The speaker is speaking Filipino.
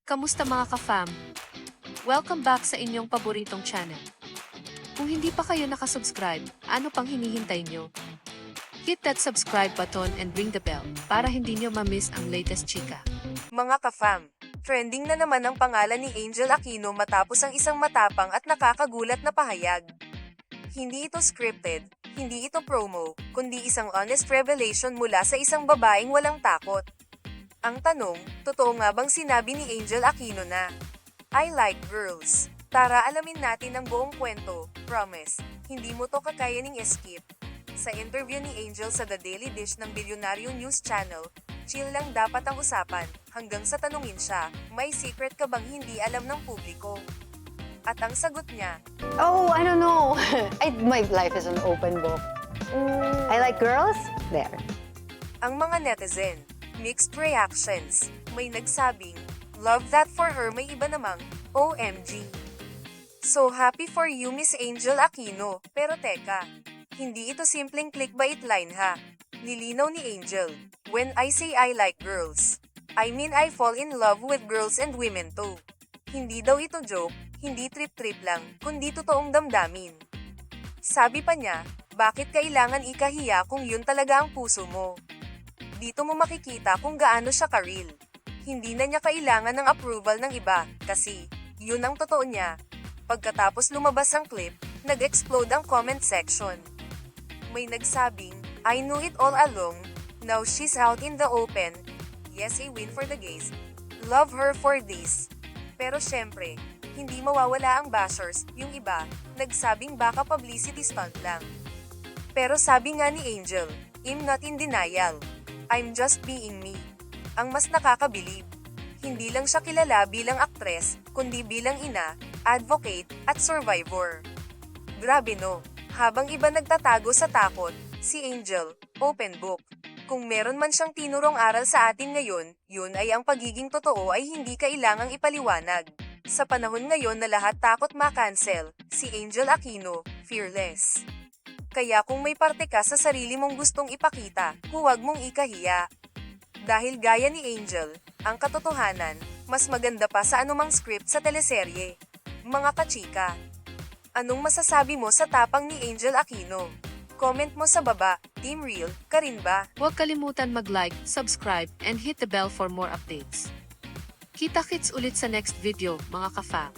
Kamusta mga ka-fam? Welcome back sa inyong paboritong channel. Kung hindi pa kayo nakasubscribe, ano pang hinihintay nyo? Hit that subscribe button and ring the bell para hindi nyo ma-miss ang latest chika. Mga ka-fam, trending na naman ang pangalan ni Angel Aquino matapos ang isang matapang at nakakagulat na pahayag. Hindi ito scripted, hindi ito promo, kundi isang honest revelation mula sa isang babaeng walang takot. Ang tanong, totoo nga bang sinabi ni Angel Aquino na, "I like girls"? Tara alamin natin ang buong kwento, promise, hindi mo to kakayaning skip. Sa interview ni Angel sa The Daily Dish ng Bilyonaryo News Channel, chill lang dapat ang usapan, hanggang sa tanungin siya, may secret ka bang hindi alam ng publiko? At ang sagot niya, Oh, I don't know. My life is an open book. I like girls? There. ang mga netizen, mixed reactions. May nagsabing, love that for her, may iba namang, OMG. So happy for you Miss Angel Aquino, pero teka, hindi ito simpleng clickbait line ha. Nilinaw ni Angel, when I say I like girls, I mean I fall in love with girls and women too. Hindi daw ito joke, hindi trip-trip lang, kundi totoong damdamin. Sabi pa niya, bakit kailangan ikahiya kung yun talaga ang puso mo? Dito mo makikita kung gaano siya ka-real. Hindi na niya kailangan ng approval ng iba, kasi, yun ang totoo niya. Pagkatapos lumabas ang clip, nag-explode ang comment section. May nagsabing, I knew it all along, now she's out in the open. Yes, a win for the gays. Love her for this. Pero syempre, hindi mawawala ang bashers, yung iba, nagsabing baka publicity stunt lang. Pero sabi nga ni Angel, I'm not in denial. I'm just being me. Ang mas nakakabilib, hindi lang siya kilala bilang aktres, kundi bilang ina, advocate, at survivor. Grabe no, habang iba nagtatago sa takot, si Angel, open book. Kung meron man siyang tinurong aral sa atin ngayon, yun ay ang pagiging totoo ay hindi kailangang ipaliwanag. Sa panahon ngayon na lahat takot ma-cancel, si Angel Aquino, fearless. Kaya kung may parte ka sa sarili mong gustong ipakita, huwag mong ikahiya. Dahil gaya ni Angel, ang katotohanan, mas maganda pa sa anumang script sa teleserye. Mga kachika, anong masasabi mo sa tapang ni Angel Aquino? Comment mo sa baba, Team Real, ka rin ba? Huwag kalimutan mag-like, subscribe, and hit the bell for more updates. Kita-kits ulit sa next video, mga ka-fam.